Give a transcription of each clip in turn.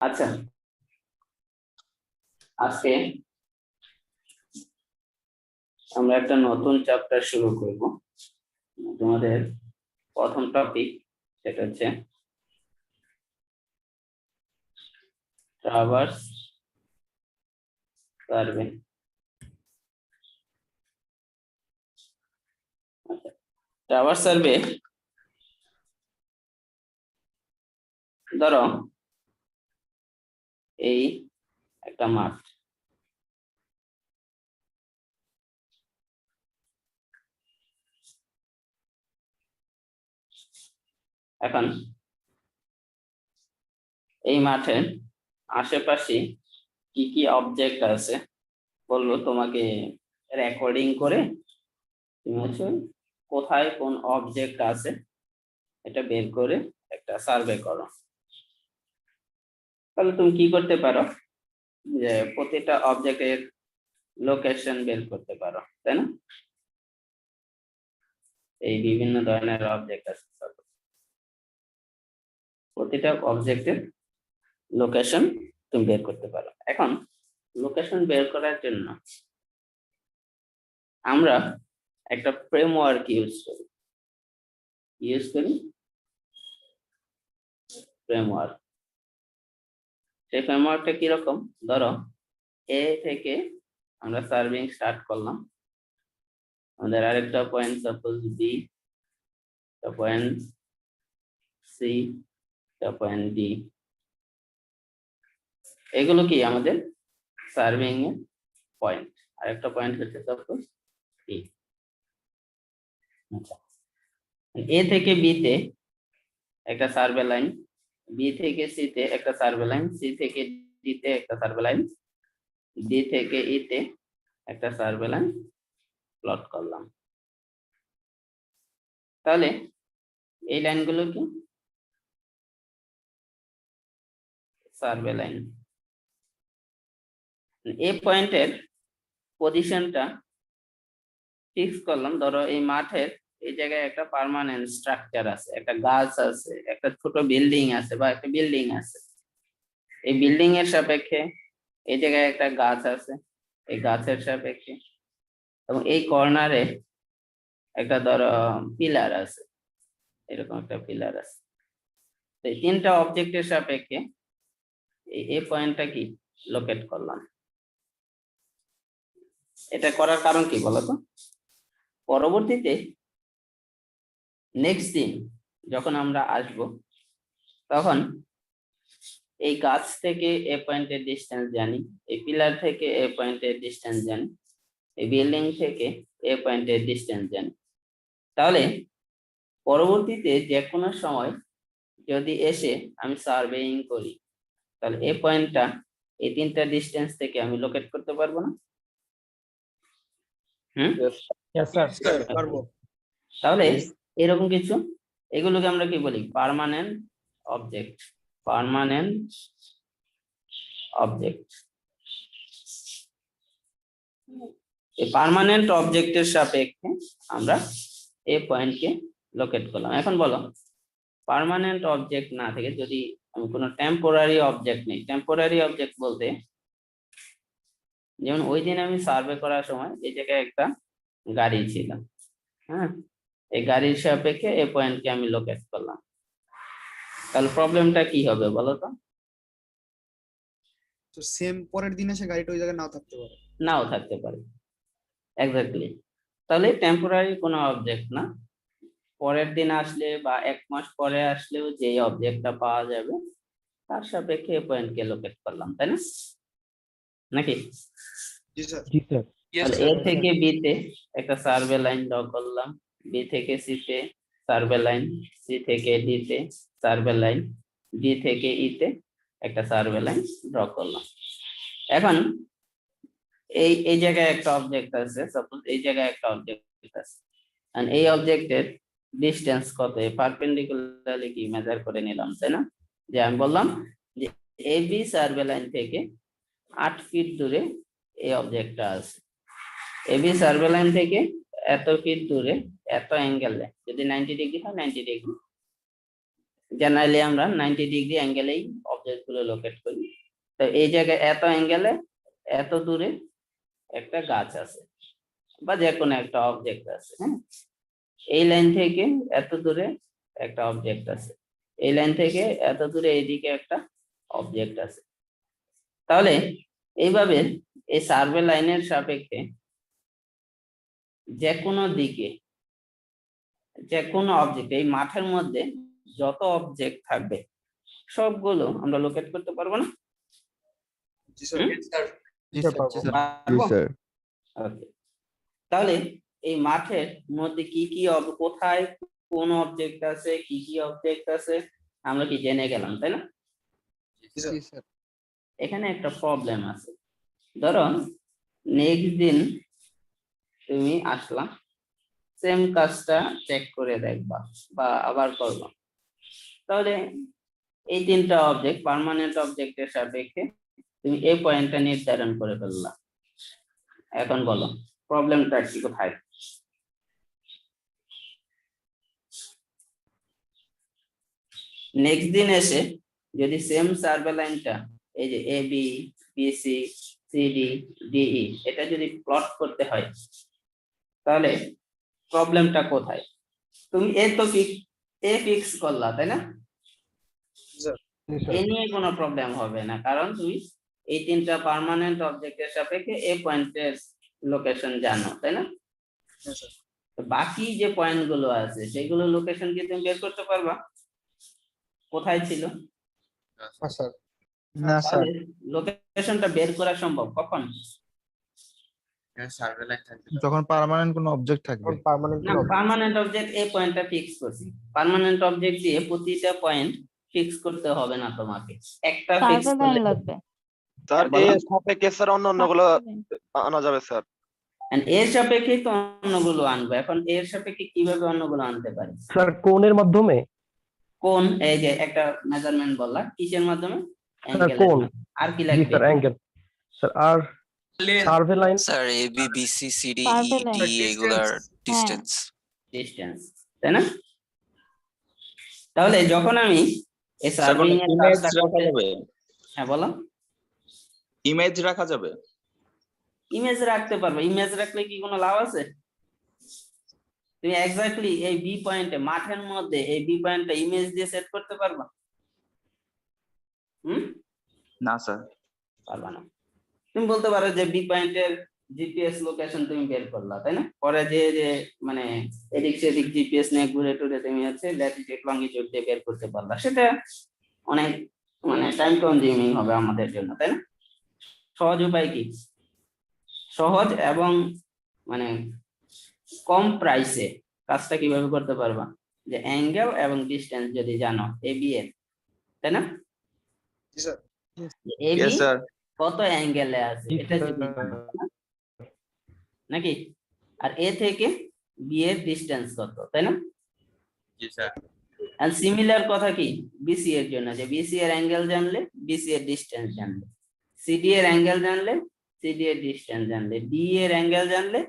আচ্ছা, আজকে আমরা একটা নতুন চ্যাপ্টার শুরু করব। তোমাদের প্রথম টপিক সেটা হচ্ছে ট্রাভার্স সার্ভে। ট্রাভার্স সার্ভে, ধরো এই একটা মাঠ, এখন এই মাঠের আশেপাশে কি কি অবজেক্ট আছে বললো তোমাকে রেকর্ডিং করে তুমি হচ্ছে কোথায় কোন অবজেক্ট আছে এটা বের করে একটা সার্ভে করো। তাহলে তুমি কি করতে পারো যে প্রতিটা অবজেক্টের লোকেশন বের করতে পারো, তাই না? এই বিভিন্ন ধরনের অবজেক্ট আছে, প্রতিটা অবজেক্টের লোকেশন তুমি বের করতে পারো। এখন লোকেশন বের করার জন্য আমরা একটা ফ্রেমওয়ার্ক ইউজ করি ফ্রেমওয়ার্ক। সেই ফ্রেমওয়ার্কটা কিরকম? ধরো এ থেকে আমরা সার্ভিং স্টার্ট করলাম, আমাদের আরেকটা point suppose B, point C, point D, এগুলো কি আমাদের সার্ভিং এর পয়েন্ট। আরেকটা পয়েন্ট হচ্ছে সাপোজ বি। আচ্ছা, এ থেকে বি তে একটা সার্ভে লাইন, বি থেকে সি তে একটা সার্ভে লাইন, সি থেকে ডি তে একটা সার্ভে লাইন, ডি থেকে ই তে একটা সার্ভে লাইন প্লট করলাম। তাহলে এই লাইনগুলো কি সার্ভে লাইন। এ পয়েন্টের পজিশনটা ফিক্স করলাম। ধরো এই মাঠের এই জায়গায় একটা পার্মানেন্ট স্ট্রাকচার আছে, একটা গাছ আছে, একটা ছোট বিল্ডিং আছে বা একটা বিল্ডিং আছে। এই বিল্ডিং এর সাপেক্ষে এই জায়গায় একটা গাছ আছে, এই গাছের সাপেক্ষে, এবং এই কর্নারে একটা ধরো পিলার আছে, এরকম একটা পিলার আছে। তো এই তিনটা অবজেক্টের সাপেক্ষে এই পয়েন্টটা কি লোকেট করলাম। এটা করার কারণ কি বলতো? পরবর্তীতে নেক্সট দিন যখন আমরা আসব তখন এই গাছ থেকে এ পয়েন্টের ডিস্টেন্স জানি, এই পিলার থেকে এ পয়েন্টের ডিস্টেন্স জানি, এই বিল্ডিং থেকে এ পয়েন্টের ডিস্টেন্স জানি। তাহলে পরবর্তীতে যে কোনো সময় যদি এসে আমি সার্ভেইং করি, তাহলে এই পয়েন্টটা এই তিনটা ডিস্টেন্স থেকে আমি লোকেট করতে পারবো না? তাহলে এরকম কিছু, এগুলোকে আমরা কি বলি? Permanent object. পার্মানেন্ট অবজেক্ট, এই পার্মানেন্ট অবজেক্টের সাপেক্ষে আমরা এই পয়েন্টকে লোকেট করলাম। এখন বলো, পার্মানেন্ট অবজেক্ট না থেকে যদি আমি কোনো টেম্পোরারি অবজেক্ট নেই, টেম্পোরারি অবজেক্ট বলতে যেমন ওই দিন আমি সার্ভে করার সময় এই জায়গায় একটা গাড়ি ছিল, হ্যাঁ, এই গাড়ির সাপেক্ষে এই পয়েন্টকে আমি লোকেট করলাম। তাহলে প্রবলেমটা কি হবে বলো তো? তো সেম পরের দিন এসে গাড়িটা ওই জায়গায় নাও থাকতে পারে। নাও থাকতে পারে, এক্স্যাক্টলি। তাহলে টেম্পোরারি কোনো অবজেক্ট না, পরের দিন আসলে বা 1 মাস পরে আসলেও যে অবজেক্টটা পাওয়া যাবে তার সাপেক্ষে পয়েন্টকে লোকেট করলাম, তাই না? নাকি? জি স্যার। তাহলে এ থেকে বি তে একটা সার্ভে লাইন ড্র করলাম, বি থেকে সি তে সার্ভে লাইন, সি থেকে ডি তে সার্ভে লাইন, ডি থেকে ই তে একটা সার্ভে লাইন ড্র করলাম। এখন এই এই জায়গায় একটা অবজেক্ট আছে, সাপোজ এই জায়গায় একটা অবজেক্ট আছে, আর এই অবজেক্টের ডিসটেন্স কত পারপেন্ডিকুলারলি কি মেজার করে নিলাম, তাই না? যে আমি বললাম যে এ বি সার্ভে লাইন থেকে 8 ফিট দূরে এই অবজেক্টটা আছে। এবি সার্ভে লাইন থেকে এত ফিট দূরে এত অ্যাঙ্গেলে যদি 90 ডিগ্রি হয় 90 ডিগ্রি জেনারেলি আমরা 90 ডিগ্রি অ্যাঙ্গেলেই অবজেক্ট গুলো লোকেট করি। তো এই জায়গায় এত অ্যাঙ্গেলে এত দূরে একটা গাছ আছে বা যে কোনো একটা অবজেক্ট আছে, হ্যাঁ। এই লাইন থেকে এত দূরে একটা অবজেক্ট আছে, এই লাইন থেকে এত দূরে এইদিকে একটা অবজেক্ট আছে। তাহলে এইভাবে এই সার্ভে লাইনের সাপেক্ষে যে কোনো দিকে যে কোনো অবজেক্ট, এই মাঠের মধ্যে যত অবজেক্ট থাকবে সবগুলো আমরা লোকেট করতে পারবো না? জি স্যার। হুম? জি স্যার পারবো? Okay. তাহলে এই মাঠের মধ্যে কি কি কোথায় কোন অবজেক্ট আছে, কি কি অবজেক্ট আছে আমরা কি জেনে গেলাম, তাই না? জি স্যার। এখানে একটা প্রবলেম আছে। ধরো নেক্সট দিন তুমি আসলা, সেম কাজটা চেক করে দেখবা বা আবার করবা। তাহলে এই তিনটা অবজেক্ট পার্মানেন্ট অবজেক্টের সাপেক্ষে তুমি এই পয়েন্টটা নির্ধারণ করে ফেললা। এখন বলো প্রবলেমটা কি কোথায়? নেক্সট দিন এসে যদি সেম সার্ভে লাইনটা এই যে A B B C C D D E এটা যদি প্লট করতে হয়, তাহলে প্রবলেমটা কোথায়? তুমি এ তো ফিক্স করলা, তাই না? জি স্যার। এ নিয়ে কোনো প্রবলেম হবে না, কারণ তুমি এই তিনটা পার্মানেন্ট অবজেক্টের সাপেক্ষে এই পয়েন্টের লোকেশন জানো, তাই না? হ্যাঁ স্যার। তো বাকি যে পয়েন্ট গুলো আছে সেগুলো লোকেশন কি তুমি বের করতে পারবা কোথায় ছিল? না স্যার, লোকেশনটা বের করা সম্ভব কখন? যখন পার্মানেন্ট কোনো অবজেক্ট থাকবে। না, পার্মানেন্ট অবজেক্ট এই পয়েন্টটা ফিক্স করছি। পার্মানেন্ট অবজেক্ট দিয়ে প্রতিটা পয়েন্ট ফিক্স করতে হবে না তোমাকে, একটা ফিক্স সার্ভে লাইন লাগবে। স্যার বলো। এর সাপেক্ষে স্যার অন্যগুলো আনা যাবে স্যার। And এর সাপেক্ষে তো অন্যগুলো আনবো। এখন এর সাপেক্ষে কিভাবে অন্যগুলো আনতে পারি? স্যার কোণের মাধ্যমে। কোন এই যে একটা মেজারমেন্ট বললা, কিসের মাধ্যমে? স্যার অ্যাঙ্গেলের কোণ। মাধ্যমে। আর কি জি লাগবে? Sir angle. স্যার আর survey line. Sir A B B C C D E Survey line. D এগুলার ডিসটেন্স। ডিসটেন্স, তাই না? তাহলে যখন আমি এই স্যার, সার্ভিং এর ইমেজ কাজটা রাখা করতে, যাবে? হ্যাঁ বলো। ইমেজ রাখা যাবে? ইমেজ রাখতে পারবে। ইমেজ রাখলে কি কোনো লাভ আছে? তুমি এক্স্যাক্টলি এই বি পয়েন্টে মাঠের মধ্যে এই বি পয়েন্টটা ইমেজ দিয়ে সেট করতে পারবা? না স্যার। পারবা না। তুমি বলতে পারো যে বি পয়েন্টের জিপিএস লোকেশন তুমি বের করলা, তাই না? পরে যে মানে এদিক সেদিক জিপিএস নিয়ে ঘুরে টুরে তুমি হচ্ছে ল্যাটিটিউড লঙ্গিটিউড দিয়ে বের করতে পারলা। সেটা অনেক মানে টাইম কনজিউমিং হবে আমাদের জন্য, তাই না? সহজ উপায় কি? সহজ এবং মানে কম প্রাইসে কাজটা কিভাবে করতে পারবা? যে অ্যাঙ্গেল এবং ডিসটেন্স যদি জানো এ বি এর, তাই না? জি sir. A B yes sir. কত অ্যাঙ্গেলে আছে এটা যদি জানো, নাকি? আর এ থেকে বি এর ডিসটেন্স কত, তাই না? জি স্যার। এন্ড সিমিলার কথা কি বিসি এর জন্য, যে বিসি এর অ্যাঙ্গেল জানলে বিসি এর ডিসটেন্স জানলে, সিডি এর অ্যাঙ্গেল জানলে সিডি এর ডিসটেন্স জানলে, ডি এর অ্যাঙ্গেল জানলে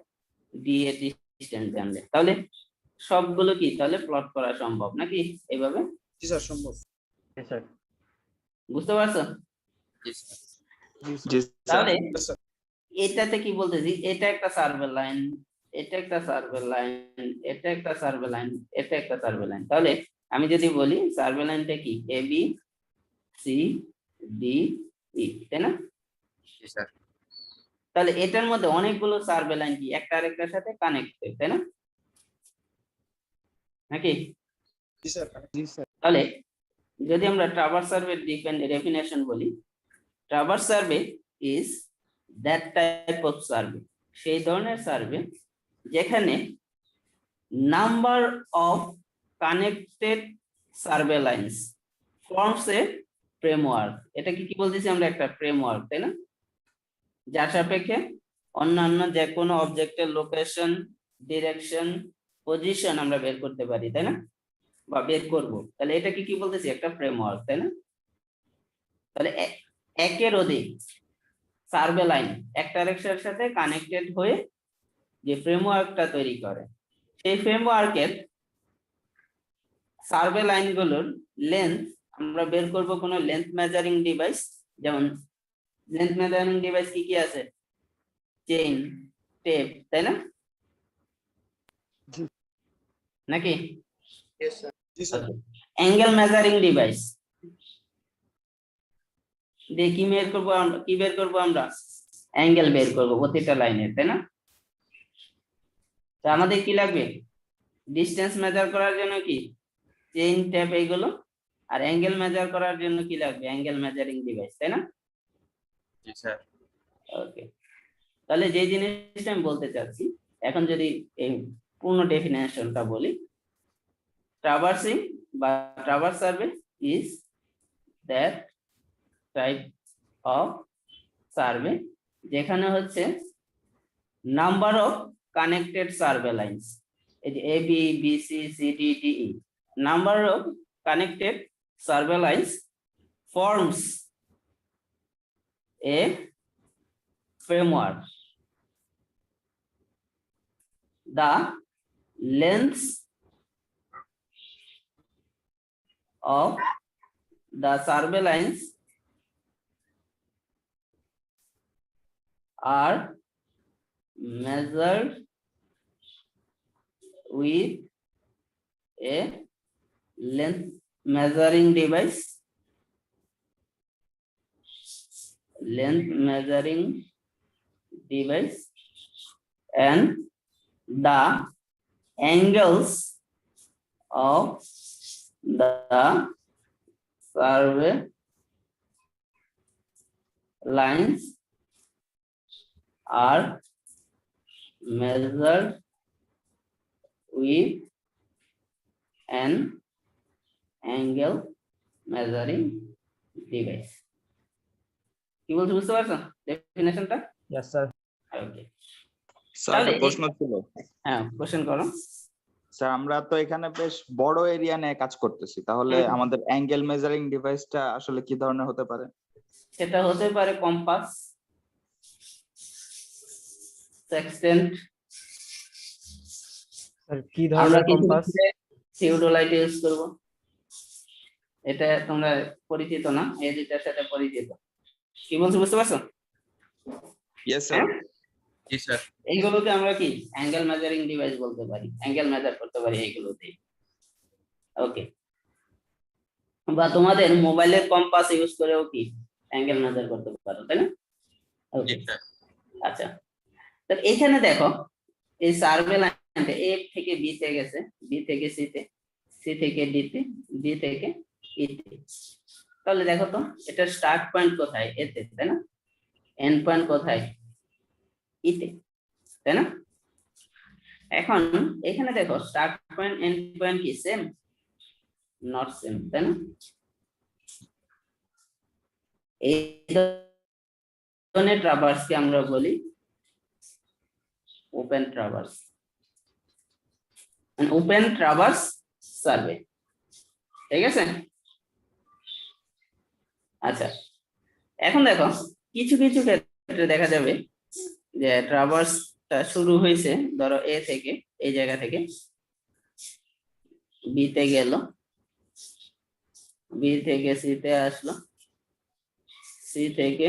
ডি এর ডিসটেন্স জানলে, তাহলে সবগুলো কি তাহলে প্লট করা সম্ভব, নাকি? এইভাবে জি স্যার সম্ভব। বুঝতে পারছো? জি স্যার। তাহলে স্যার। এটাতে কি বলতেছি, এটা একটা সার্ভে লাইন, এটা একটা সার্ভে লাইন, এটা একটা সার্ভে লাইন, এটা একটা সার্ভে লাইন। তাহলে আমি যদি বলি সার্ভে লাইনটা কি এ বি সি ডি ই, তাই না? জি স্যার। তাহলে এটার মধ্যে অনেকগুলো সার্ভে লাইন কি একটা আরেকটার সাথে কানেক্টেড, তাই না? নাকি? জি স্যার। তাহলে যদি আমরা ট্রাভার্স সার্ভে ডেফিনেশন বলি, traverse survey is that type of survey, সেই ধরনের সার্ভে যেখানে number of connected survey lines forms a framework. এটা কি বলতেছি আমরা? একটা ফ্রেমওয়ার্ক, তাই না? যার সাপেক্ষে অন্যান্য যে কোনো অবজেক্টের লোকেশন, ডিরেকশন, পজিশন আমরা বের করতে পারি, তাই না? বা বের করব। তাহলে এটা কি বলতেছি? একটা ফ্রেমওয়ার্ক, তাই না? তাহলে একের অধিক সার্ভে লাইন একটা আরেকটার সাথে কানেক্টেড হয়ে যে ফ্রেমওয়ার্কটা তৈরি করে, সেই ফ্রেমওয়ার্কের সার্ভে লাইনগুলোর লেন্থ আমরা বের করব কোনো লেন্থ মেজারিং ডিভাইস, যেমন লেন্থ মেজারিং ডিভাইস কি কি আছে, চেইন, টেপ, তাই না? নাকি জি স্যার অ্যাঙ্গেল মেজারিং ডিভাইস দিয়ে কি বের করবো আমরা, কি বের করবো আমরা, অ্যাঙ্গেল বের করবো প্রতিটা লাইনের, তাই না? তো আমাদের কি লাগবে, ডিসটেন্স মেজার করার জন্য কি চেইন, ট্যাপ এইগুলো, আর অ্যাঙ্গেল মেজার করার জন্য কি লাগবে, অ্যাঙ্গেল মেজারিং ডিভাইস, তাই না? জি স্যার ওকে, তাহলে যে জিনিসটা আমি বলতে চাচ্ছি, এখন যদি এই পূর্ণ ডেফিনেশনটা বলি, ট্রাভার্সিং বা traverse survey is that type of survey যেখানে হচ্ছে number of connected survey lines, এই যে A B B C C D D E, number of connected survey lines forms a framework. The lengths of the survey lines are measured with a length measuring device, and the angles of the survey lines are measured with an angle measuring device. কি বলতে বুঝতে পারছো ডেফিনেশনটা? Yes sir. Okay, sir একটা প্রশ্ন ছিল। হ্যাঁ question করো। স্যার আমরা তো এখানে বেশ বড় এরিয়া নিয়ে কাজ করতেছি, তাহলে আমাদের অ্যাঙ্গেল মেজারিং ডিভাইসটা আসলে কি ধরনের হতে পারে? সেটা হতে পারে কম্পাস, সেক্সটেন্ট, স্যার কি আমরা ধরনের কিছু কম্পাস? থিওডোলাইট ইউজ করব, এটা তোমরা পরিচিত না, এই দুইটার সাথে পরিচিত। কি বলছো বুঝতে পারছো? Yes sir. জি স্যার। এইগুলোকে আমরা কি অ্যাঙ্গেল মেজারিং ডিভাইস বলতে পারি, অ্যাঙ্গেল মেজার করতে পারি এইগুলোতে। ওকে, বা তোমাদের মোবাইলের কম্পাস ইউজ করেও কি অ্যাঙ্গেল মেজার করতে পারো, তাই না? ওকে, আচ্ছা, তো এখানে দেখো এই সার্ভে লাইনটা এ থেকে বি তে গেছে, বি থেকে সি তে, সি থেকে ডি তে, ডি থেকে ই তে। তাহলে দেখো তো এটা স্টার্ট পয়েন্ট কোথায়, এতে, তাই না? এন্ড পয়েন্ট কোথায়, ইতে, তাই না? এখন এখানে দেখো স্টার্ট পয়েন্ট এন্ড পয়েন্ট কি সেম? নট সেম, তাই না? এই ধরনের ট্রাভার্সকে আমরা বলি open traverse, open traverse survey, ঠিক আছে? আচ্ছা, এখন দেখো কিছু কিছু ক্ষেত্রে দেখা যাবে যে ট্রাভার্সটা শুরু হয়েছে ধরো এ থেকে, এই জায়গা থেকে বি তে গেল, বি থেকে সি তে আসলো, সি থেকে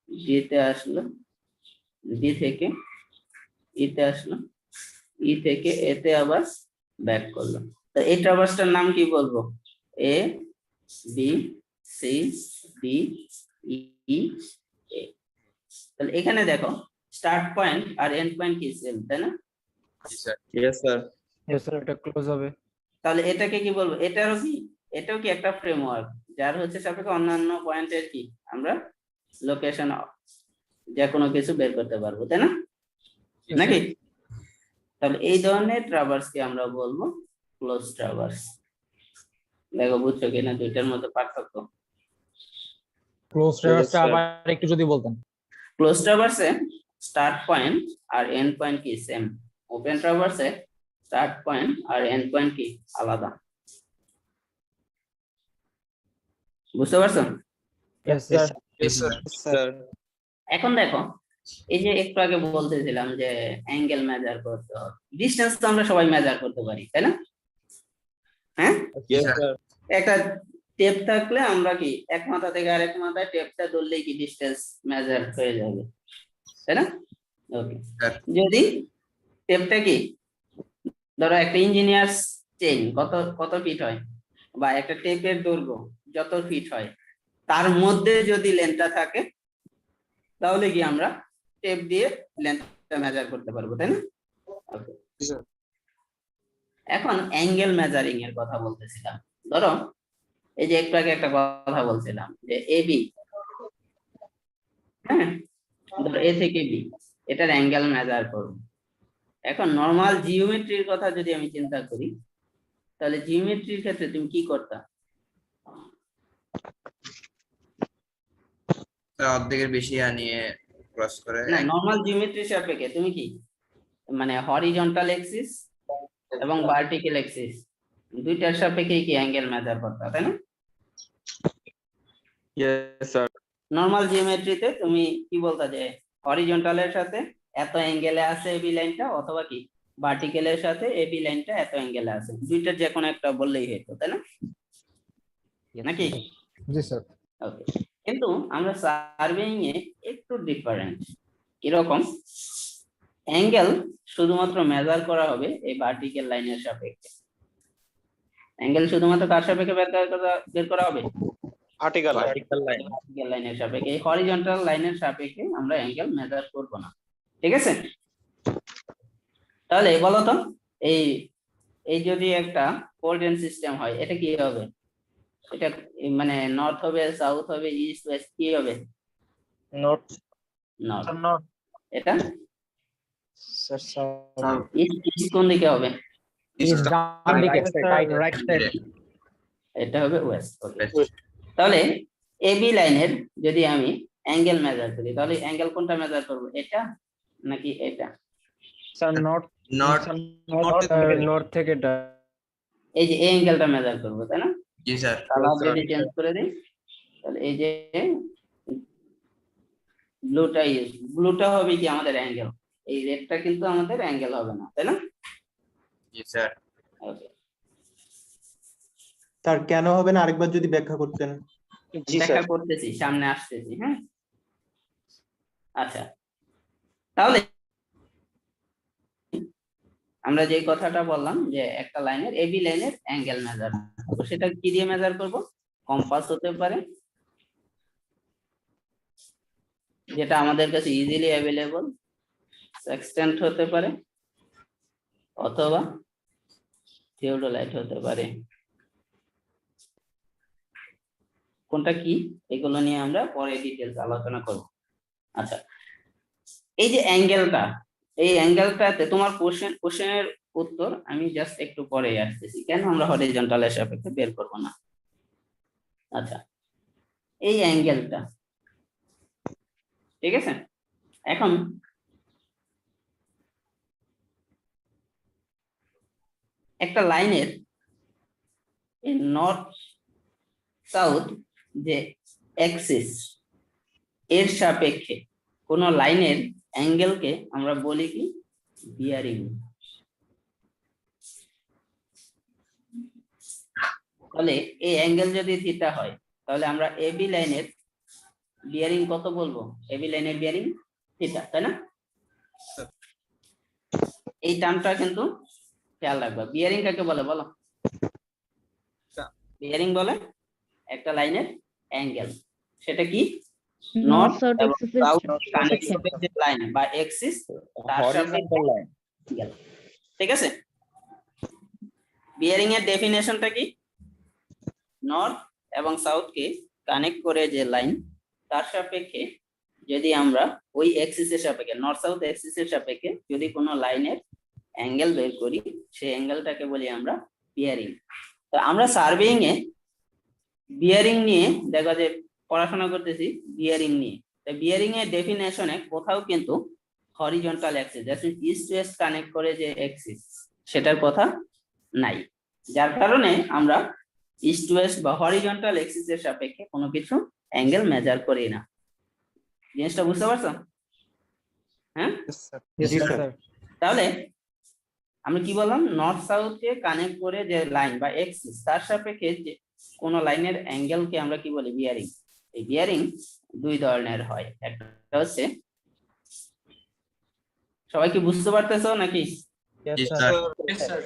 ডি তে আসলো, ডি থেকে ই তে আসলো, ই থেকে এ তে আবার ব্যাক করলো। তো এই ট্রাভার্সটার নাম কি বলবো? A B C D E A. তাহলে এখানে দেখো স্টার্ট পয়েন্ট আর এন্ড পয়েন্ট কি সেম, তাই না? জি sir. Yes sir. Yes sir, এটা ক্লোজ হবে। তাহলে এটাকে কি বলবো? এটারও কি, এটাও কি একটা ফ্রেমওয়ার্ক, যার হচ্ছে সাপেক্ষে অন্যান্য পয়েন্টের কি আমরা লোকেশন যে কোনো কিছু বের করতে পারবো, তাই না? নাকি? তাহলে এই ধরনের ট্রাভার্সকে আমরা বলবো ক্লোজ ট্রাভার্স। দেখো বুঝছো কিনা দুইটার মধ্যে পার্থক্য? ক্লোজ ট্রাভার্সটা আবার একটু যদি বলতেন। ক্লোজ ট্রাভার্সে স্টার্ট পয়েন্ট আর এন্ড পয়েন্ট কি সেম, ওপেন ট্রাভার্সে স্টার্ট পয়েন্ট আর এন্ড পয়েন্ট কি আলাদা। বুঝতে পারছো? Yes sir. Yes sir. এখন দেখো এই যে একটু আগে বলতেছিলাম যে অ্যাঙ্গেল মেজার করতে হবে, ডিসটেন্স তো আমরা সবাই মেজার করতে পারি, তাই না? হ্যাঁ, Yes, sir. একটা টেপ থাকলে আমরা কি এক মাথা থেকে আরেক মাথায় টেপটা ধরলেই কি ডিস্টেন্স মেজার হয়ে যাবে, তাই না? ওকে, স্যার। যদি টেপটা কি ধরো একটা ইঞ্জিনিয়ার্স চেইন কত কত ফিট হয়, বা একটা টেপের দৈর্ঘ্য যত ফিট হয়, তার মধ্যে যদি লেন্থটা থাকে তাহলে কি আমরা টেপ দিয়ে লেন্থটা মেজার করতে পারবো, তাই না? Okay. এখন অ্যাঙ্গেল মেজারিং এর কথা বলতেছিলাম। ধরো এই যে একটু আগে একটা কথা বলছিলাম যে এবি, হ্যাঁ, ধরো এ থেকে বি, এটার অ্যাঙ্গেল মেজার করব। এখন নরমাল জিওমেট্রির কথা যদি আমি চিন্তা করি, তাহলে জিওমেট্রির ক্ষেত্রে তুমি কি করতা? অর্ধেকের বেশি আনিয়ে ক্রস করে না, নরমাল জিওমেট্রির সাপেক্ষে তুমি কি মানে হরিজন্টাল এক্সিস এবং ভার্টিক্যাল এক্সিস দুইটার সাপেক্ষে কি অ্যাঙ্গেল মেজার করতে, তাই না? Yes sir. নরমাল জিওমেট্রিতে তুমি কি বলতা যে হরিজন্টালের সাথে এত অ্যাঙ্গেলে আছে এবি লাইনটা, অথবা কি ভার্টিক্যালের সাথে এবি লাইনটা এত অ্যাঙ্গেলে আছে, দুইটার যে কোনো একটা বললেই হতো, তাই না? নাকি? জি স্যার। ওকে, কিন্তু আমরা সার্ভেইং এ একটু ডিফারেন্ট। এরকম অ্যাঙ্গেল শুধুমাত্র মেজার করা হবে এই ভার্টিক্যাল লাইনের সাপেক্ষে। অ্যাঙ্গেল শুধুমাত্র কার সাপেক্ষে বের করা হবে? ভার্টিক্যাল ভার্টিক্যাল লাইনের সাপেক্ষে। এই হরিজন্টাল লাইনের সাপেক্ষে আমরা অ্যাঙ্গেল মেজার করব না, ঠিক আছে? তাহলে বলো তো, এই এই যদি একটা কোঅর্ডিনেট সিস্টেম হয়, এটা কি হবে? এটা মানে নর্থ হবে, সাউথ হবে, ইস্ট ওয়েস্ট, কি হবে? Not, north. এটা sir, sir. ইস্ট কোন দিকে হবে? ডান দিকে, রাইট সাইড। এটা হবে ওয়েস্ট। ওকে, তাহলে এবি লাইনের যদি আমি অ্যাঙ্গেল মেজার করি, তাহলে অ্যাঙ্গেল কোনটা মেজার করব, এটা নাকি এটা? Sir, not, north. নর্থ থেকে এই যে এই অ্যাঙ্গেলটা মেজার করব, তাই না? জি স্যার। কালার যদি চেঞ্জ করে দিই, তাহলে এই যে ব্লুটা হবে কি আমাদের অ্যাঙ্গেল, এই রেডটা কিন্তু আমাদের অ্যাঙ্গেল হবে না, তাই না? জি স্যার। ওকে, স্যার কেন হবে না আরেকবার যদি ব্যাখ্যা করতেন? ব্যাখ্যা করতেছি, সামনে আসতেছি। হ্যাঁ, আচ্ছা, তাহলে আমরা যে কথাটা বললাম যে একটা লাইনের এবি লাইনের অ্যাঙ্গেল মেজার, তো সেটা কি দিয়ে মেজার করব? কম্পাস হতে পারে, যেটা আমাদের কাছে ইজিলি অ্যাভেলেবল, সেক্সটেন্ট হতে পারে, অথবা থিওডোলাইট হতে পারে। কোনটা কি এগুলো নিয়ে আমরা পরে ডিটেইলস আলোচনা করব। আচ্ছা, এই যে অ্যাঙ্গেলটা, এই অ্যাঙ্গেলটাতে তোমার কোশ্চেনের উত্তর আমি জাস্ট একটু পরে আসতেছি, কেন আমরা হরিজন্টালের সাপেক্ষে বের করব না। আচ্ছা, এই অ্যাঙ্গেলটা, ঠিক আছে? এখন একটা লাইনের নর্থ সাউথ যে অ্যাক্সিস, এর সাপেক্ষে কোন লাইনের অ্যাঙ্গেলকে আমরা বলি কি? বিয়ারিং। তাহলে এই অ্যাঙ্গেল যদি থিটা হয়, তাহলে আমরা এবি লাইনের বিয়ারিং কত বলবো? এবি লাইনের বিয়ারিং থিটা, তাই না? এই টার্মটা কিন্তু খেয়াল রাখবা। বিয়ারিং কাকে বলে বলো? বিয়ারিং বলে একটা লাইনের অ্যাঙ্গেল, সেটা কি? নর্থ এবং সাউথ কানেক্টেড যে লাইন বা এক্সিস, তার সাপেক্ষে অ্যাঙ্গেল, ঠিক আছে? বিয়ারিং এর ডেফিনেশনটা কি? নর্থ এবং সাউথ কে কানেক্ট করে যে লাইন, তার সাপেক্ষে যদি আমরা ওই এক্সিসের সাপেক্ষে, নর্থ সাউথ এক্সিসের সাপেক্ষে যদি কোনো লাইনের অ্যাঙ্গেল বের করি, সেই অ্যাঙ্গেলটাকে বলি আমরা বিয়ারিং। তো আমরা সার্ভেইং এ বিয়ারিং নিয়ে দেখো যে পড়াশোনা করতেছি বিয়ারিং নিয়ে। তাই বিয়ারিং এর ডেফিনেশনে কোথাও কিন্তু horizontal Axis, that means east West connect করে যে অ্যাক্সিস, সেটার কথা নাই। যার কারণে আমরা ইস্ট ওয়েস্ট বা হরিজন্টাল অ্যাক্সিসের সাপেক্ষে কোনো কিছু অ্যাঙ্গেল মেজার করি না। জিনিসটা বুঝতে পারছো? হ্যাঁ, জি স্যার। তাহলে আমরা কি বললাম, নর্থ সাউথ কে কানেক্ট করে যে লাইন বা এক্সিস তার সাপেক্ষে যে কোন লাইনের অ্যাঙ্গেলকে আমরা কি বলি, বিয়ারিং। এই বিয়ারিং দুই ধরনের হয়, একটা হচ্ছে, সবাই কি বুঝতে পারতেছো নাকি? জি স্যার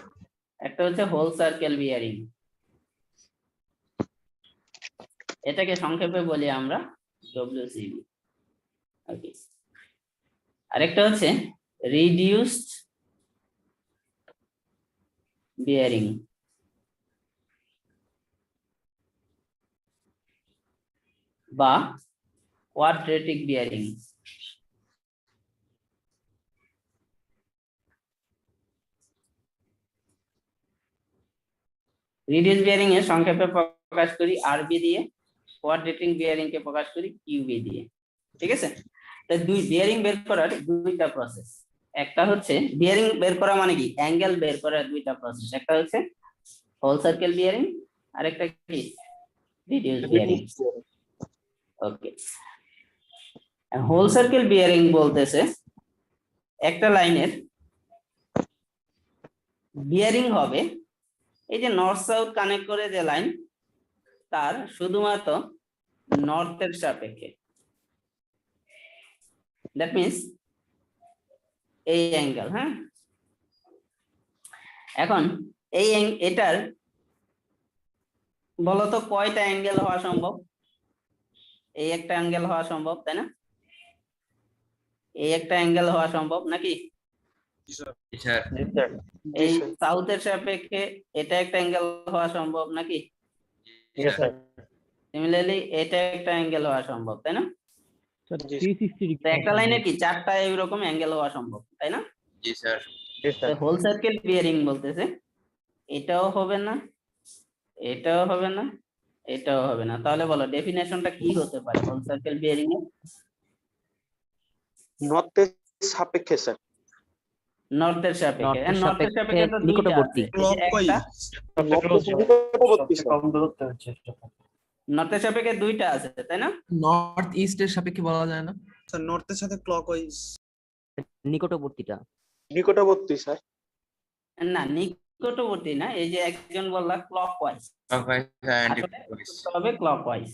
একটা হচ্ছে হোল সার্কেল বিয়ারিং, এটাকে সংক্ষেপে বলি আমরা ডব্লিউসিবি। ওকে, আরেকটা হচ্ছে রিডিউসড বিয়ারিং, বা কোয়াড্রেটিক বিয়ারিং। রিডিউস বিয়ারিং এর সংক্ষেপে প্রকাশ করি আরবি দিয়ে, কোয়াড্রেটিক বিয়ারিং কে প্রকাশ করি কিউবি দিয়ে। ঠিক আছে, তাই দুই বিয়ারিং বের করার দুইটা প্রসেস। একটা হচ্ছে বিয়ারিং বের করা মানে কি, অ্যাঙ্গেল বের করার দুইটা প্রসেস, একটা হচ্ছে হোল সার্কেল বিয়ারিং, আরেকটা কি রিডিউস বিয়ারিং। ওকে, হোল সার্কেল বিয়ারিং বলতেছে একটা লাইনের বিয়ারিং হবে, এই যে নর্থ সাউথ কানেক্ট করে যে লাইন, তার শুধুমাত্র নর্থের সাপেক্ষে, দ্যাট মিনস এই অ্যাঙ্গেল। হ্যাঁ, এখন এই এটার বলতো কয়টা অ্যাঙ্গেল হওয়া সম্ভব? এই একটা অ্যাঙ্গেল হওয়া সম্ভব, তাই না? এই একটা অ্যাঙ্গেল হওয়া সম্ভব নাকি? জি স্যার এই সাউথের সাপেক্ষে এটা একটা অ্যাঙ্গেল হওয়া সম্ভব নাকি? সিমিলারলি এটা একটা অ্যাঙ্গেল হওয়া সম্ভব, তাই না? তো একটা লাইনের কি চারটা এইরকম অ্যাঙ্গেল হওয়া সম্ভব, তাই না? জি স্যার হোল সার্কেল বিয়ারিং বলতেছে এটাও হবে না, এটাও হবে না, এটাও হবে না। তাহলে বলো ডেফিনেশনটা কি হতে পারে হোল সার্কেল বিয়ারিং এর? নর্থের সাপেক্ষে স্যার। নর্থের সাপেক্ষে, নর্থের সাপেক্ষে তো নিকটবর্তী, নর্থের সাপেক্ষে দুইটা আছে, তাই না? নর্থ ইস্টের সাপেক্ষে বলা যায় না? স্যার নর্থের সাথে ক্লকওয়াইজ। নিকটবর্তীটা নিকটবর্তী স্যার। না, নিকটবর্তী না, এই যে একজন বললা ক্লকওয়াইজ, তবে ক্লকওয়াইজ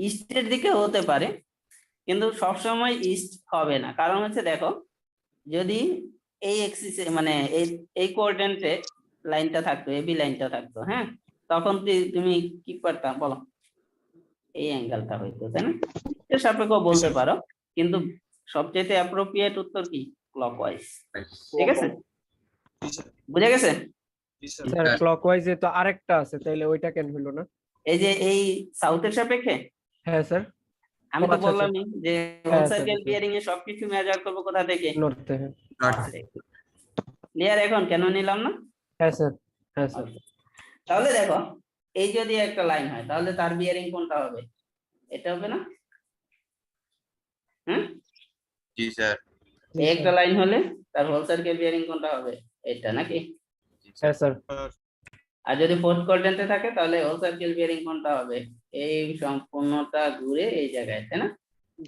ইস্টের দিকে হতে পারে, কিন্তু সবসময় ইস্ট হবে না। কারণ হচ্ছে দেখো, যদি এই এক্সিসে মানে এই কোঅর্ডিনেটে লাইনটা থাকতো, এবি লাইনটা থাকতো, হ্যাঁ, তখন তুমি কি করতা বলো, এই অ্যাঙ্গেলটা হইতো, তাই না? এর সাপেক্ষে বলতে পারো, কিন্তু সবচেয়ে অ্যাপ্রোপ্রিয়েট উত্তর কি, ক্লকওয়াইজ। ঠিক আছে, বুঝে গেছে? স্যার ক্লকওয়াইজে তো আরেকটা আছে, তাইলে ওইটা কেন হলো না? এই যে এই সাউথের সাপেক্ষে, হ্যাঁ স্যার, আমি তো আচ্ছা, বললামই যে হোল হ্যাঁ, সার্কেল স্যার। বিয়ারিং এ সবকিছু মেজার করবো কোথা থেকে, নর্থে। ক্লিয়ার? এখন কেন নিলাম না? হ্যাঁ স্যার, হ্যাঁ স্যার। তাহলে দেখো, এই যদি একটা লাইন হয় তাহলে তার বিয়ারিং কোনটা হবে? এটা হবে না? হ্যাঁ, জি স্যার এই একটা লাইন হলে তার হোল সার্কেল বিয়ারিং কোনটা হবে? এটা নাকি? হ্যাঁ স্যার। আর যদি ফোর্থ কোয়াড্রেন্টে থাকে তাহলে হোল সার্কেল বিয়ারিং কোনটা হবে? এই সম্পূর্ণটা ঘুরে এই জায়গায়, তাই না?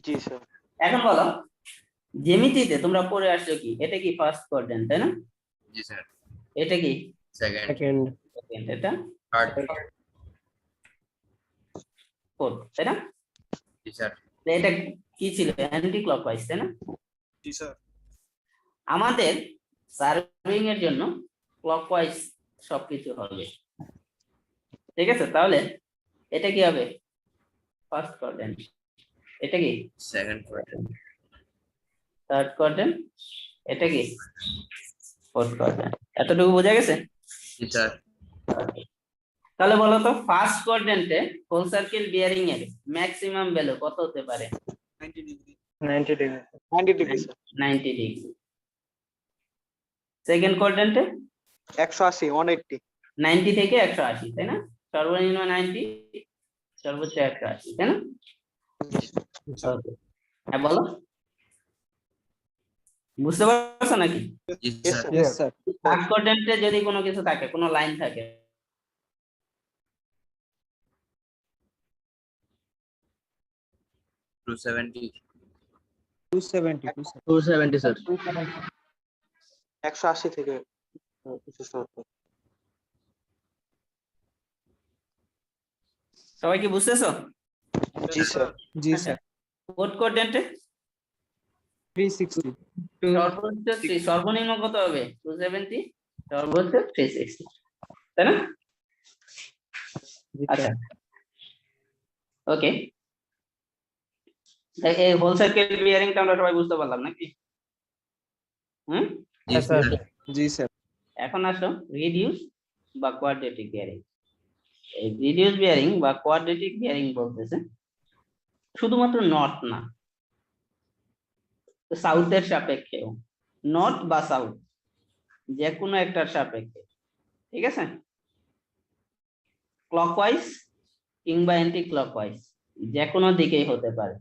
জি স্যার। এখন বলো, জ্যামিতিতে তোমরা পড়ে আসছো কি, এটা কি ফার্স্ট কোয়াড্রেন্ট, তাই না? জি স্যার এটা কি সেকেন্ড সেকেন্ড। সেকেন্ড, এটা থার্ড ফোর্থ, তাই না? জি স্যার তো এটা কি ছিল, অ্যান্টি ক্লকওয়াইজ, তাই না? জি স্যার। আমাদের সার্ভিং এর জন্য ক্লকওয়াইজ সবকিছু হবে। ঠিক আছে, তাহলে এটা কি হবে? First quadrant. এটা কি সেকেন্ড কোয়াড্রেন্ট থার্ড কোয়াড্রেন্ট, এটা কি ফোর্থ কোয়াড্রেন্ট। এতটুকু বোঝা গেছে? জি স্যার তাহলে বলো তো ফার্স্ট কোয়াড্রেন্টে হোল সার্কেল বিয়ারিং এর ম্যাক্সিমাম ভ্যালু কত হতে পারে? 90 degree. 90 degree. 90 degree sir. 90 degree. Second কোয়াড্রেন্টে 180 180 90 থেকে 180, তাই না? সর্বনিম্ন 90, সর্বোচ্চ 180, তাই না? Okay. হ্যাঁ বলো, বুঝতে পারছো নাকি? জি স্যার ইয়েস স্যার। ফার্স্ট কোয়াড্রেন্টে যদি কোনো কিছু থাকে, কোনো লাইন থাকে, 270 270 270 স্যার 180 থেকে 270। সবাই কি বুঝতেছো? জি স্যার। জি আচ্ছা, কোড কোয়াড্রেন্টে 360 সর্বোচ্চ সর্বনিম্ন কত হবে? 270, সর্বোচ্চ 360, তাই না? আচ্ছা, ওকে। এই হোল সার্কেল বিয়ারিংটা আমরা সবাই বুঝতে পারলাম নাকি? জি হ্যাঁ, স্যার। স্যার জি স্যার। এখন আসো রিডিউস বা কোয়াড্রেটিক বিয়ারিং। এই রিডিউস বিয়ারিং বা কোয়াড্রেটিক বিয়ারিং বলতেছে শুধুমাত্র নর্থ না, সাউথের সাপেক্ষেও, নর্থ বা সাউথ যে কোনো একটার সাপেক্ষে, ঠিক আছে? ক্লকওয়াইজ কিংবা অ্যান্টি ক্লকওয়াইজ যে কোনো দিকেই হতে পারে,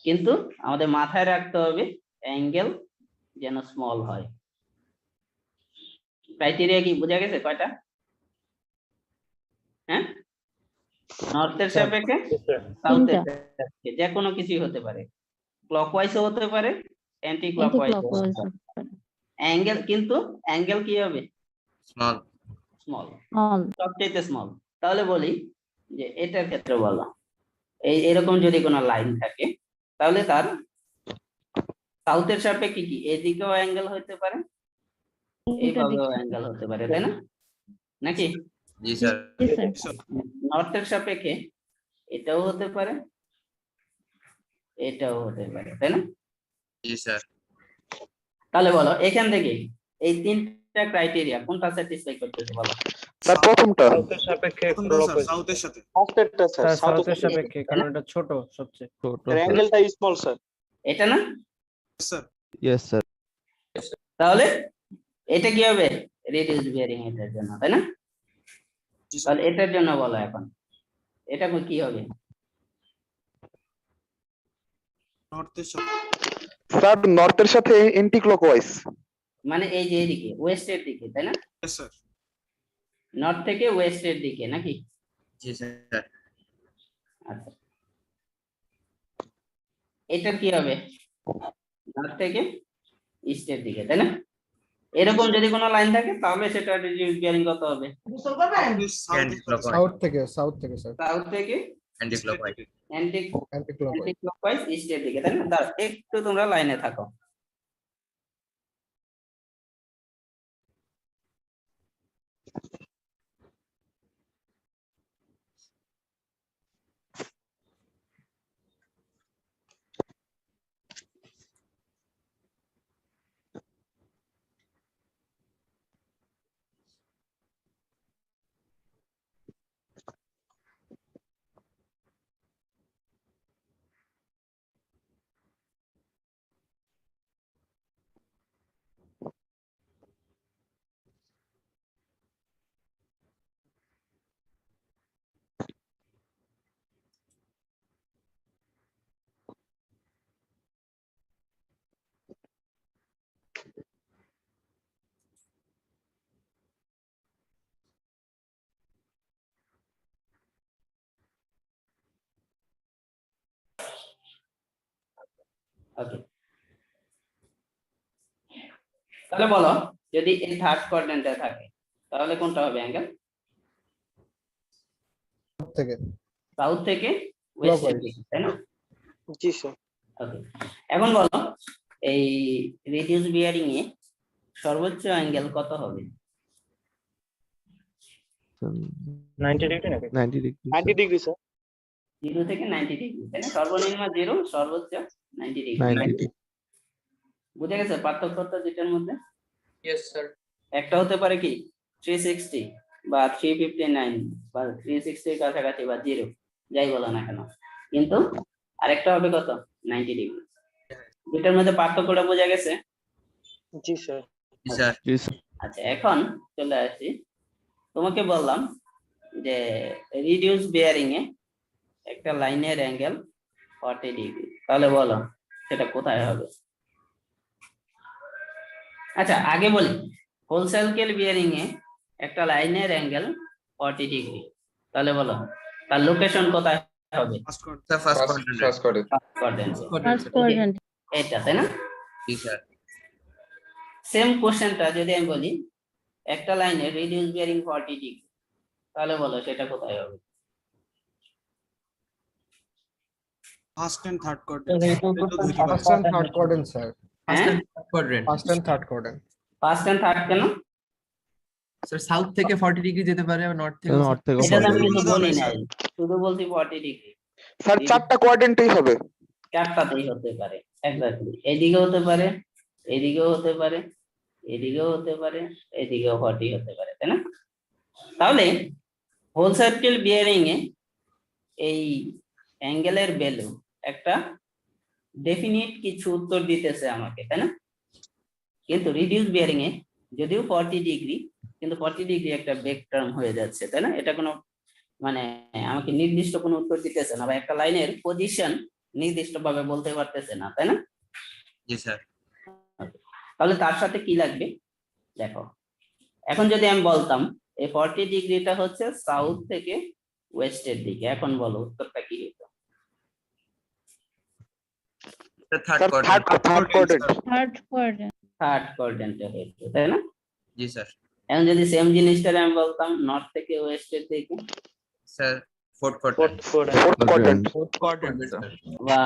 কিন্তু আমাদের মাথায় রাখতে হবে অ্যাঙ্গেল যেন স্মল হয়। ক্রাইটেরিয়া কি বোঝা গেছে কয়টা? হ্যাঁ, নর্থের সাপেক্ষে, সাউথের সাপেক্ষে যে কোনো কিছুই হতে পারে, ক্লকওয়াইজও হতে পারে, অ্যান্টি ক্লকওয়াইজ অ্যাঙ্গেল, কিন্তু অ্যাঙ্গেল কি হবে? স্মল স্মল, সবচেয়ে স্মল। তাহলে বলি যে এটার ক্ষেত্রে বলো, এরকম যদি কোনো লাইন থাকে তাহলে তার সাউথের সাপেক্ষে কি এদিকেও অ্যাঙ্গেল হতে পারে, এইভাবেও অ্যাঙ্গেল হতে পারে, তাই না? নাকি জি স্যার নর্থের সাপেক্ষে এটাও হতে পারে, এটাও হতে পারে, তাই না? জি স্যার তাহলে বলো এখান থেকে এই তিনটা ক্রাইটেরিয়া কোনটা স্যাটিসফাই করতেছে বলো? স্যার প্রথমটা। সাউথের সাপেক্ষে সাউথের সাথে। ফার্স্টেরটা স্যার। স্যার সাউথের সাপেক্ষে, কারণ এটা ছোট সবচেয়ে। অ্যাঙ্গেলটা স্মল স্যার। এটা না? Sir yes sir. তাহলে এটা কি হবে? রিডিউস বিয়ারিং এটার জন্য, তাই না? জি স্যার। তাহলে এটার জন্য বলো এখন এটা কি হবে? নর্থের সাথে। স্যার নর্থের সাথে অ্যান্টি ক্লকওয়াইজ। মানে এই যে এদিকে ওয়েস্টের দিকে, তাই না? Yes, sir. নর্থ থেকে ওয়েস্টের দিকে নাকি? জি স্যার আচ্ছা, এটা কি হবে? নর্থ থেকে ইস্টের দিকে, তাই না? এরকম যদি কোনো লাইন থাকে তাহলে সেটা রিডিউস বিয়ারিং কত হবে? সাউথ থেকে স্যার। সাউথ থেকে অ্যান্টি ক্লকওয়াইজ অ্যান্টি ক্লকওয়াইজ ইস্টের দিকে, তাই না? দাঁড়াও, একটু তোমরা লাইনে থাকো। ওকে, তাহলে বলো যদি এই থার্ড কোয়াড্রেন্টে থাকে তাহলে কোনটা হবে অ্যাঙ্গেল? সাউথ থেকে ওয়েস্টের দিকে, তাই না? জি স্যার। ওকে, এখন বলো এই রিডিউস বিয়ারিং এ সর্বোচ্চ অ্যাঙ্গেল কত হবে? 90 ডিগ্রি নাকি? 90 ডিগ্রি স্যার। 0 থেকে 90 ডিগ্রি, তাই না? সর্বনিম্ন 0, সর্বোচ্চ 90 ডিগ্রি। বুঝে গেছে পার্থক্যটা যেটার মধ্যে? Yes sir. একটা হতে পারে কি 360 বা 359 বা 360 এর কাছাকাছি বা 0, যাই বলো না কেন, কিন্তু আরেকটা হবে কত? 90 ডিগ্রি। দুটার মধ্যে পার্থক্যটা বোঝা গেছে? জি স্যার। জি স্যার আচ্ছা, এখন চলে আসি, তোমাকে বললাম যে রিডিউস বিয়ারিং এ একটা লাইনের অ্যাঙ্গেল 40 ডিগ্রি, তাহলে বলো সেটা কোথায় হবে? আচ্ছা, আগে বলি হোল সার্কেল বিয়ারিং এ একটা লাইনের অ্যাঙ্গেল 40 ডিগ্রি, তাহলে বলো তার লোকেশন কোথায় হবে? ফার্স্ট কোয়াড্রেন্ট কোয়াড্রেন্ট এটা, তাই না? জি স্যার সেম কোশ্চেনটা যদি আমি বলি একটা লাইনে রিডিউস বিয়ারিং 40 ডিগ্রি, তাহলে বলো সেটা কোথায় হবে? First and third quadrant first and third quadrant sir, হ্যাঁ quadrant first and third quadrant. First and third কেন? স্যার সাউথ থেকে 40 ডিগ্রি যেতে পারে, নর্থ থেকে নর্থ থেকে এটা তো আমি 40 কিন্তু ডিগ্রি। বলি নাই, শুধু বলছি 40 ডিগ্রি। স্যার চারটা কোয়াড্রেন্টই হবে। চারটাতেই হতে পারে, এক্স্যাক্টলি। এদিকেও হতে পারে, এদিকেও হতে পারে, এদিকেও হতে পারে, এদিকেও 40 হতে পারে, তাই না? তাহলে হোল সার্কেল বিয়ারিং এ এই অ্যাঙ্গেলের ভ্যালু একটা ডেফিনিট কিছু উত্তর দিতেছে আমাকে, তাই না? কিন্তু রিডিউস বিয়ারিং এ যদিও 40 ডিগ্রি, কিন্তু 40 ডিগ্রি একটা বেক টার্ম হয়ে যাচ্ছে, তাই না? এটা কোনো মানে আমাকে নির্দিষ্ট কোনো উত্তর দিতেছে না, বা একটা লাইনের পজিশন নির্দিষ্টভাবে বলতে পারতেছে না, তাই না? জি স্যার। তাহলে তার সাথে কি লাগবে দেখো। এখন যদি আমি বলতাম এই 40 ডিগ্রিটা হচ্ছে সাউথ থেকে ওয়েস্টের দিকে, এখন বলো উত্তরটা কি হতো? Third sir quadrant. Third quadrant. Third কোয়াড্রেন্টে হতো, তাই না? জি স্যার। এখন যদি সেম জিনিসটা আমি বলতাম নর্থ থেকে ওয়েস্টের দিকে, sir fourth quadrant. Fourth quadrant. Fourth quadrant sir. বা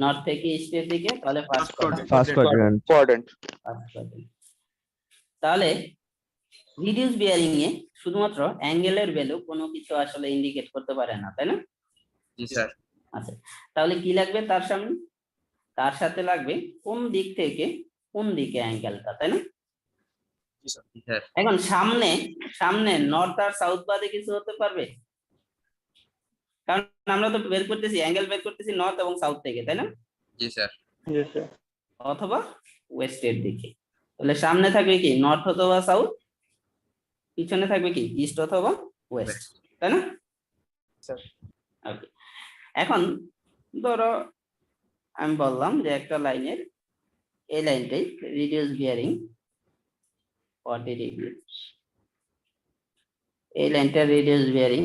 নর্থ থেকে ইস্টের দিকে, তাহলে first quadrant. First quadrant. Quadrant. তাহলে রিডিউস বিয়ারিং এ শুধুমাত্র অ্যাঙ্গেলের ভ্যালু কোনো কিছু আসলে ইন্ডিকেট করতে পারে না, তাই না? জি স্যার। আচ্ছা, তাহলে কি লাগবে তার সামনে? তার সাথে লাগবে কোন দিক থেকে কোন দিকে অ্যাঙ্গেলটা, তাই না? জি স্যার। এখন সামনে সামনে নর্থ আর সাউথ বাদে কিছু হতে পারবে? কারণ আমরা তো বের করতেছি, অ্যাঙ্গেল বের করতেছি নর্থ এবং সাউথ থেকে, তাই না? জি স্যার। অথবা ওয়েস্টের দিকে। তাহলে সামনে থাকবে কি নর্থ অথবা সাউথ, পিছনে থাকবে কি ইস্ট অথবা ওয়েস্ট, তাই না? ওকে, এখন ধরো আমি বললাম যে একটা লাইনের এই লাইনটাই রিডিউস বিয়ারিং 40 ডিগ্রি, এই লাইনটা রিডিউস বিয়ারিং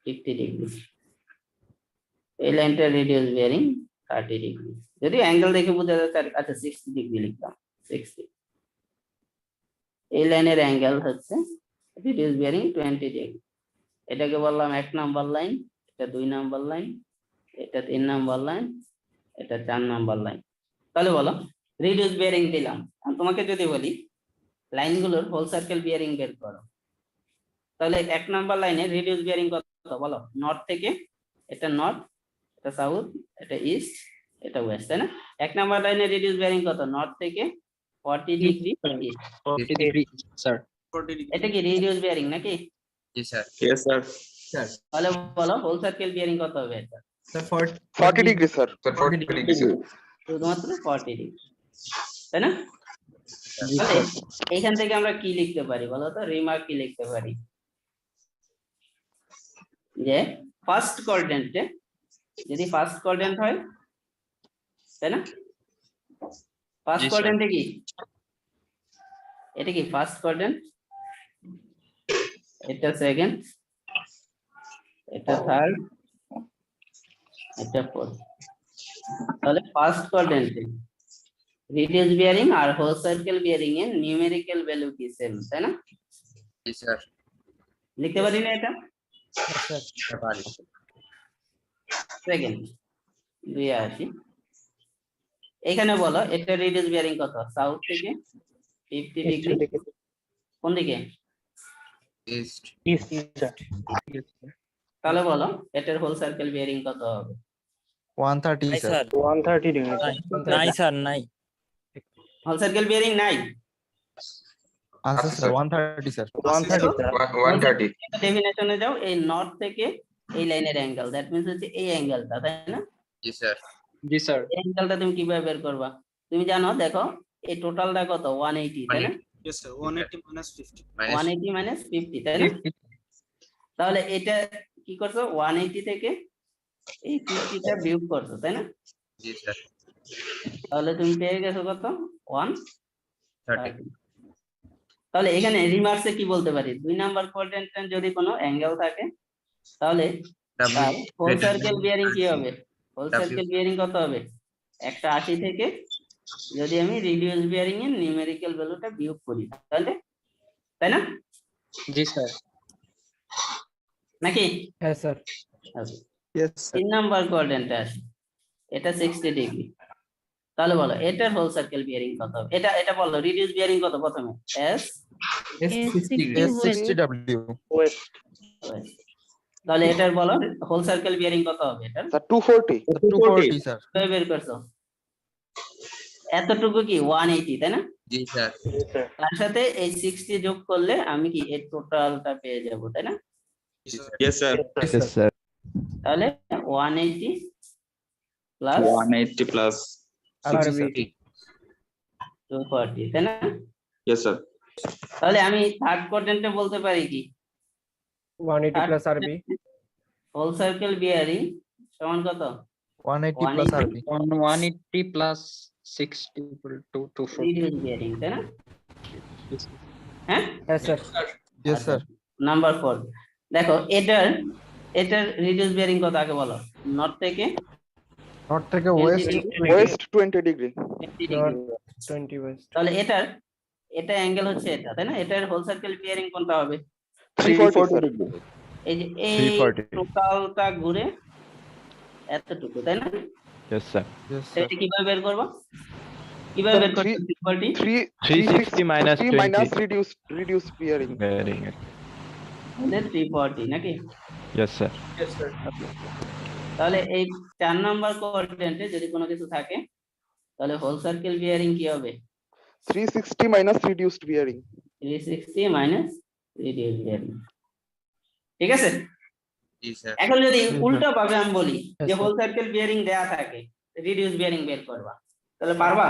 50 ডিগ্রি, এই লাইনটা রিডিউস বিয়ারিং 30 ডিগ্রি। যদি অ্যাঙ্গেল দেখে বোঝা যাচ্ছে, আচ্ছা 60 ডিগ্রি লিখলাম, 60। এই লাইনের অ্যাঙ্গেল হচ্ছে রিডিউস বিয়ারিং 20 ডিগ্রি। এটাকে বললাম 1 নাম্বার লাইন, এটা 2 নাম্বার লাইন, এটা 3 নাম্বার লাইন, এটা 4 নাম্বার লাইন। তাহলে বলো রিডিউস বিয়ারিং দিলাম। তোমাকে যদি বলি লাইনগুলোর হোল সার্কেল বিয়ারিং বের করো, তাহলে 1 নাম্বার লাইনে রিডিউস বিয়ারিং কত বলো? নর্থ থেকে, এটা নর্থ, এটা সাউথ, এটা ইস্ট, এটা ওয়েস্ট, তাই না? 1 নাম্বার লাইনে রিডিউস বিয়ারিং কত? নর্থ থেকে 40 degree east. 40 degree sir. 40 degree. এটা কি রিডিউস বিয়ারিং নাকি? জি স্যার। Yes sir. স্যার। তাহলে বলো হোল সার্কেল বিয়ারিং কত হবে এটা? Sir 40 degree sir. 40 ডিগ্রি। শুধুমাত্র 40 ডিগ্রি, তাই না? তাহলে এইখান থেকে আমরা কি লিখতে পারি বলো তো? রিমার্ক কি লিখতে পারি? যে ফার্স্ট কোয়াড্রেন্টে, যদি ফার্স্ট কোয়াড্রেন্ট হয়, তাই না? ফার্স্ট জি, স্যার। কোয়াড্রেন্টে কি এটা কি ফার্স্ট কোয়াড্রেন্ট, এটা সেকেন্ড, এটা থার্ড, এটা ফোর্থ। তাহলে ফার্স্ট কোয়াড্রেন্টে রিডিউস বিয়ারিং আর হোল সার্কেল বিয়ারিং এর নিউমেরিক্যাল ভ্যালু কি সেম, তাই না? জি স্যার। লিখতে পারি না এটা? পারি। সেকেন্ড 82। এখানে বলো এটা রিডিউস বিয়ারিং কত? সাউথ থেকে 50 ডিগ্রি, কোন দিকে? ইস্ট। তাহলে বলো এটার হোল সার্কেল বিয়ারিং কত হবে? 130 স্যার। 130 ডিগ্রি। নাই স্যার, নাই। হোল সার্কেল বিয়ারিং নাই? Answer sir 130 sir. 130 স্যার। 130। ডেফিনেশনে যাও, এই নর্থ থেকে এই লাইনের অ্যাঙ্গেল, দ্যাট মিন্স হচ্ছে এই অ্যাঙ্গেলটা, তাই না? জি স্যার। জি স্যার। এই অ্যাঙ্গেলটা তুমি কিভাবে বের করবা? তুমি জানো, দেখো এই টোটালটা কত? 180, তাই না? Yes sir, 180 minus 50. 180 minus 50, তাই না? তাহলে এটা কি করছো? 180 থেকে এই 50টা বিয়োগ করছো, তাই না? জি স্যার। তাহলে তুমি পেয়ে গেছো কত? 130। 30। তাহলে এখানে রিমার্কসে কি বলতে পারি? 2 নাম্বার কোয়াড্রেন্টে যদি কোনো অ্যাঙ্গেল থাকে, তাহলে তার হোল সার্কেল বিয়ারিং কি হবে? হোল সার্কেল বিয়ারিং কত হবে? একটা 80 থেকে যদি আমি রিডিউস বিয়ারিং এর নিউমেরিক্যাল ভ্যালুটা বিয়োগ করি, তাহলে তাই না জি স্যার। নাকি? হ্যাঁ স্যার। Yes, sir. 3 নাম্বার কোয়াড্রেন্টে আসি, এটা 60 ডিগ্রি। তাহলে বলো এটার হোল সার্কেল বিয়ারিং কত হবে? এটা বলো রিডিউস বিয়ারিং কত প্রথমে? S Yes, 60W. তাহলে এটার বলো হোল সার্কেল বিয়ারিং কত হবে এটার? Sir 240 240, sir. কিভাবে বের করছো? এতটুকু কি 180 তাই না? জি স্যার। তার সাথে এই 60 যোগ করলে আমি কি এর টোটালটা পেয়ে যাব তাই না? Yes, sir. Yes, sir. তাহলে 180 প্লাস 180 plus. 240 তাই না? Yes, sir. তাহলে আমি থার্ড কোয়াড্রেন্টে বলতে পারি কি 180 প্লাস আরবি হোল সার্কেল বিয়ারিং সমান কত? 180 plus RB. 180 plus 60 to 240। Reduce bearing তাই না? হ্যাঁ হ্যাঁ স্যার। Yes, sir. নাম্বার 4 দেখো এটার রিডিউস বিয়ারিং কত আগে বলো। নর্থ থেকে North থেকে west. West 20 degree 20 degree। 20 West. তাহলে এটা অ্যাঙ্গেল হচ্ছে এটা তাই না? এটার হোল সার্কেল বিয়ারিং কোনটা হবে? 340 ডিগ্রি এই যে এই 340 টোটালটা ঘুরে এতটুকু তাই না? Yes, sir. Yes, sir. এটা কিভাবে বের করব? কিভাবে বের করব? 360 minus reduce bearing Bearing. 340 নাকি? Yes, sir. তাহলে এই 4 নাম্বার কোঅর্ডিনেটে যদি কোনো কিছু থাকে তাহলে হোল সার্কেল বিয়ারিং কি হবে? 360 minus reduced bearing 360 minus reduce bearing. ঠিক আছে? জি স্যার। এখন যদি উল্টা ভাবে আমি বলি যে হোল সার্কেল বিয়ারিং দেয়া থাকে রিডিউস বিয়ারিং বের করবা, তাহলে পারবা?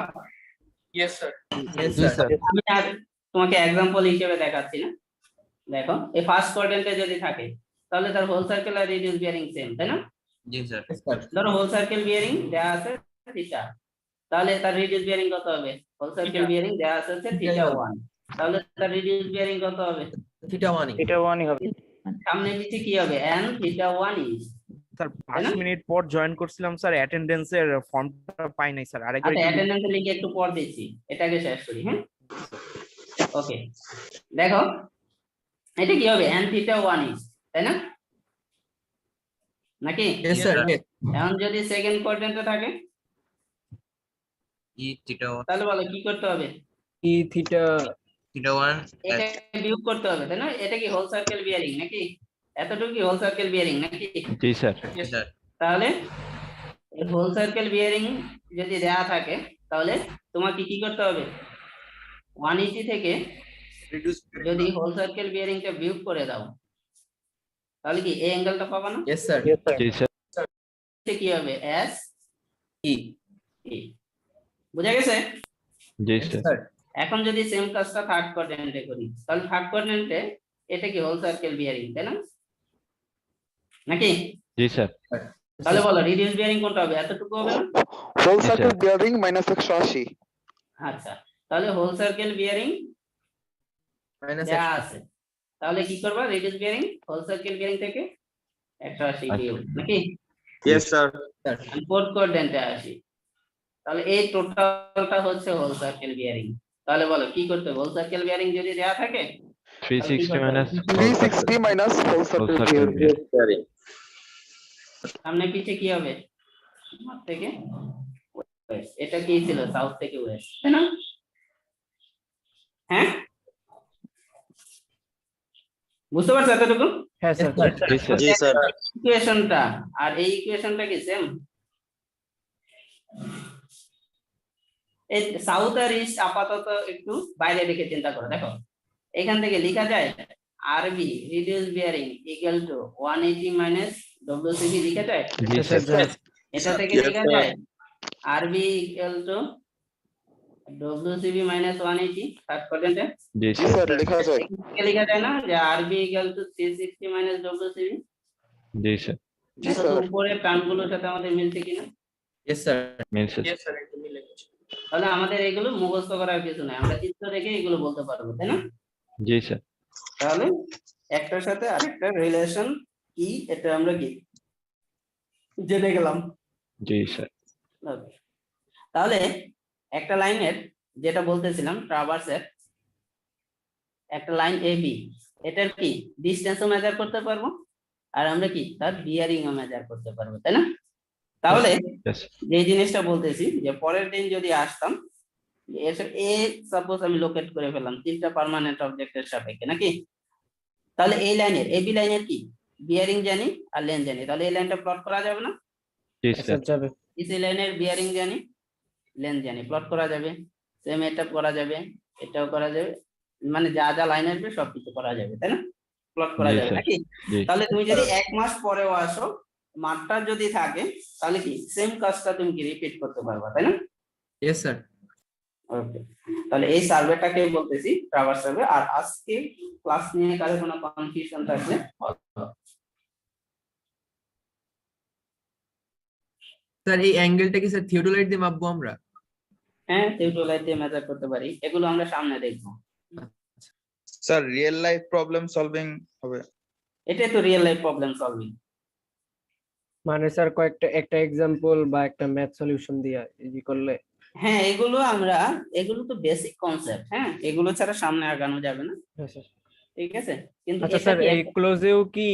Yes sir. Yes, sir. আমি আর তোমাকে एग्जांपल হিসেবে দেখাচ্ছি না। দেখো এই ফার্স্ট কোয়াড্রেন্টে যদি থাকে তাহলে তার হোল সার্কেল আর রিডিউস বিয়ারিং সেম তাই না? জি স্যার। ধরো হোল সার্কেল বিয়ারিং দেয়া আছে থিটা, তাহলে তার রিডিউস বিয়ারিং কত হবে? হোল সার্কেল বিয়ারিং দেয়া আছে থিটা 1, তাহলে তার রিডিউস বিয়ারিং কত হবে? থিটা 1 এটা 1ই হবে। সামনে নিচে কি হবে? n theta 1 is. Sir 5 minute পর জয়েন করছিলাম স্যার, অ্যাটেন্ডেন্সের ফর্মটা পাই নাই স্যার। আরেকবার আচ্ছা অ্যাটেন্ডেন্সের লিংক একটু পর দিচ্ছি, এটাকে শেষ করি। হ্যাঁ ওকে দেখো এটা কি হবে? n থিটা 1 ইজ তাই না? নাকি? Yes sir. এখন যদি সেকেন্ড কোয়াড্রেন্টে থাকে ই থিটা তাহলে বলো কি করতে হবে? ই থিটা 1 এটা বিয়োগ করতে হবে তাই না? এটা কি হোল সার্কেল বিয়ারিং নাকি? এতটুকু কি হোল সার্কেল বিয়ারিং নাকি? Ji, sir. স্যার। তাহলে এই হোল সার্কেল বিয়ারিং যদি দেয়া থাকে তাহলে তোমাকে কি করতে হবে? 180 থেকে যদি হোল সার্কেল বিয়ারিংটা বিয়োগ করে দাও তাহলে কি এই অ্যাঙ্গেলটা পাবা না? Yes sir. Ji, sir. এটা কি হবে? s ই e বুঝা গেছে? Ji, sir. স্যার। এখন যদি সেম কাজটা থার্ড কোয়াড্রেন্টে করি তাহলে থার্ড কোয়াড্রেন্টে এটা কি হোল সার্কেল বিয়ারিং তাই না? নাকি? Ji, sir. তাহলে বলো রিডিউস বিয়ারিং কোনটা হবে? এতটুকু হবে না? whole circle bearing minus 180 আচ্ছা তাহলে হোল সার্কেল বিয়ারিং মাইনাস দেয়া আছে, তাহলে কি করবা? Reduce bearing whole circle bearing থেকে 180 বিয়োগ নাকি? Yes, sir. আমি ফোর্থ কোয়াড্রেন্টে আসি, তাহলে এই টোটালটা হচ্ছে হোল সার্কেল বিয়ারিং। তাহলে বলো কি করতে হবে? হোল সার্কেল বিয়ারিং যদি দেয়া থাকে 360 minus 360 minus whole circle whole circle bearing bearing. সামনে পিছে কি হবে? নর্থ থেকে ওয়েস্ট। এটা কি ছিল? সাউথ থেকে ওয়েস্ট তাই না? হ্যাঁ বুঝতে পারছো এতটুকু? হ্যাঁ sir. Ji, sir. Yes, sir. ইকুয়েশনটা আর এই ইকুয়েশনটা কি সেম? এই সাউথ আর ইস্ট আপাতত একটু বাইরে রেখে চিন্তা করো। দেখো এখান থেকে লেখা যায় আরবি reduce bearing equal to 180 minus ডব্লিউসিবি লেখা যায়। Ji, sir. এটা থেকে Yes, লেখা sir. যায় RB equal to WCB minus 180 third কোয়াড্রেন্টে। Ji, জি sir. স্যার লেখা যায় লেখা যায় না যে RB equal to 360 minus WCB? Ji, sir. জি দেখো স্যার উপরের টার্মগুলোর সাথে আমাদের মিলছে কিনা? Yes sir. Means it. তাহলে আমাদের এগুলো মুখস্থ করার কিছু নাই, আমরা চিত্র দেখে এগুলো বলতে পারবো তাই না? Ji, sir. তাহলে একটার সাথে আরেকটার রিলেশন কি এটা আমরা কি জেনে গেলাম। Ji, sir. Okay. তাহলে একটা লাইনের যেটা বলতেছিলাম ট্রাভার্সের একটা লাইন এবি, এটার কি ডিসটেন্সও মেজার করতে পারবো আর আমরা কি তার বিয়ারিং ও মেজার করতে পারবো, তাই না? তাহলে Yes. যে জিনিসটা বলতেছি যে পরের দিন যদি আসতাম এ সাপোজ আমি লোকেট করে ফেললাম তিনটা পার্মানেন্ট অবজেক্টের সাপেক্ষে নাকি, তাহলে এই লাইনের এবি লাইনের কি বিয়ারিং জানি আর লেন জানি, তাহলে এই লাইনটা প্লট করা যাবে না? জি স্যার স্যার যাবে। ইসি লাইনের বিয়ারিং জানি লেন জানি, প্লট করা যাবে। সেম এটা করা যাবে, এটাও করা যাবে, মানে যা যা লাইন আসবে সবকিছু করা যাবে, তাই না? প্লট করা জি, যাবে স্যার। নাকি? জি তাহলে তুমি যদি 1 মাস পরেও আসো মাঠটা যদি থাকে তাহলে কি সেম কাজটা তুমি কি রিপিট করতে পারবা, তাই না? Yes sir. ওকে, তাহলে এই সার্ভেটাকে বলতেছি ট্রাভার্স সার্ভে। আর আজকে ক্লাস নিয়ে কারো কোনো কনফিউশন থাকলে বলো। স্যার এই অ্যাঙ্গেলটা কি স্যার থিওডোলাইট দিয়ে মাপবো আমরা? হ্যাঁ, থিওডোলাইট দিয়ে মেজার করতে পারি, এগুলো আমরা সামনে দেখবো। Sir real life problem solving হবে? এটাই তো রিয়েল লাইফ প্রবলেম সলভিং। মানে স্যার একটা এক্সাম্পল বা একটা ম্যাথ সলিউশন দিয়ে ই করলে? হ্যাঁ, এগুলো তো বেসিক কনসেপ্ট, হ্যাঁ এগুলো ছাড়া সামনে আগানো যাবে না, হ্যাঁ স্যার। ঠিক আছে? কিন্তু আচ্ছা এটা স্যার কি এই ক্লোজেও কি